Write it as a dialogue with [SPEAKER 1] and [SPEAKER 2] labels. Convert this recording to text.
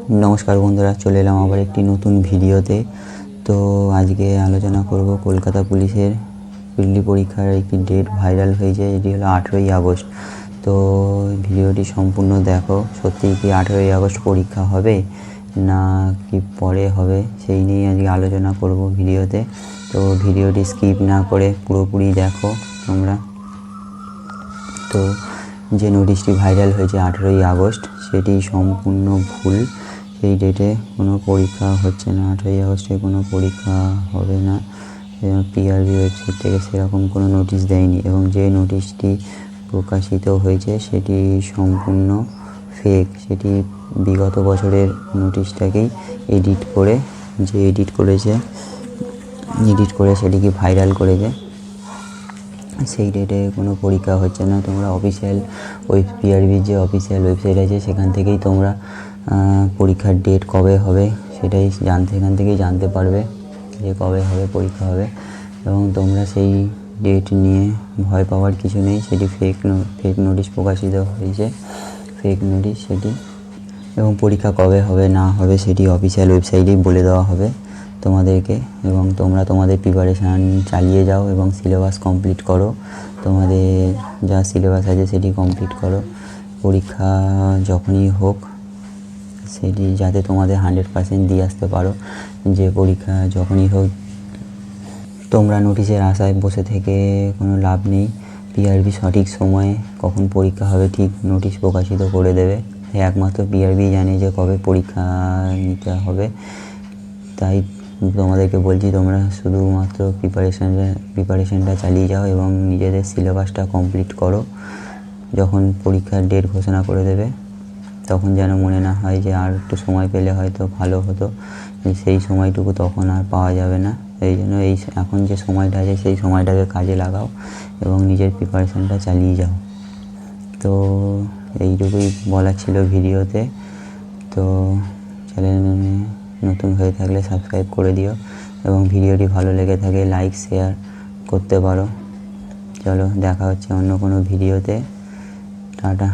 [SPEAKER 1] নমস্কার বন্ধুরা, চলে এলাম আবার একটি নতুন ভিডিওতে। তো আজকে আলোচনা করব কলকাতা পুলিশের পিডি পরীক্ষার একটি ডেট ভাইরাল হয়েছে, এটি হলো 18ই আগস্ট। তো ভিডিওটি সম্পূর্ণ দেখো, সত্যিই কি 18ই আগস্ট পরীক্ষা হবে না কি পরে হবে সেই নিয়ে আজকে আলোচনা করব ভিডিওতে। তো ভিডিওটি স্কিপ না করে পুরোপুরি দেখো তোমরা। তো যে নোটিশটি ভাইরাল হয়েছে 18ই আগস্ট সেটি সম্পূর্ণ ভুল। সেই ডেটে কোনো পরীক্ষা হচ্ছে না, 18ই আগস্টে কোনো পরীক্ষা হবে না। পিআরবি ওয়েবসাইট থেকে সেরকম কোনো নোটিশ দেয়নি, এবং যে নোটিশটি প্রকাশিত হয়েছে সেটি সম্পূর্ণ ফেক। সেটি বিগত বছরের নোটিশটাকেই এডিট করে সেটিকে ভাইরাল করেছে। সেই ডেটে কোনো পরীক্ষা হচ্ছে না। তোমরা অফিসিয়াল পিআরবির যে অফিসিয়াল ওয়েবসাইট আছে সেখান থেকেই তোমরা পরীক্ষার ডেট কবে হবে সেটাই সেখান থেকেই জানতে পারবে যে কবে হবে পরীক্ষা হবে। এবং তোমরা সেই ডেট নিয়ে ভয় পাওয়ার কিছু নেই। সেটি ফেক নোটিশ প্রকাশিত হয়েছে, ফেক নোটিশ সেটি। এবং পরীক্ষা কবে হবে না হবে সেটি অফিসিয়াল ওয়েবসাইটেই বলে দেওয়া হবে তোমাদেরকে। এবং তোমরা তোমাদের প্রিপারেশান চালিয়ে যাও এবং সিলেবাস কমপ্লিট করো। তোমাদের যা সিলেবাস আছে সেটি কমপ্লিট করো। পরীক্ষা যখনই হোক সেটি যাতে তোমাদের 100% দিয়ে আসতে পারো। যে পরীক্ষা যখনই হোক, তোমরা নোটিশের আশায় বসে থেকে কোনো লাভ নেই। পিআরবি সঠিক সময়ে কখন পরীক্ষা হবে ঠিক নোটিশ প্রকাশিত করে দেবে। একমাত্র পিআরবি জানে যে কবে পরীক্ষা নিতে হবে। তাই তোমাদেরকে বলছি, তোমরা শুধুমাত্র প্রিপারেশানটা চালিয়ে যাও এবং নিজেদের সিলেবাসটা কমপ্লিট করো। যখন পরীক্ষার ডেট ঘোষণা করে দেবে তখন যেন মনে না হয় যে আর একটু সময় পেলে হয়তো ভালো হতো, সেই সময়টুকু তখন আর পাওয়া যাবে না। এই জন্য এখন যে সময়টা আছে সেই সময়টাকে কাজে লাগাও এবং নিজের প্রিপারেশানটা চালিয়ে যাও। তো এইটুকুই বলার ছিল ভিডিওতে। তো চ্যানেলে নতুন হয়ে থাকলে সাবস্ক্রাইব করে দিও, এবং ভিডিওটি ভালো লেগে থাকে লাইক শেয়ার করতে পারো। চলো, দেখা হচ্ছে অন্য কোনো ভিডিওতে। টাটা।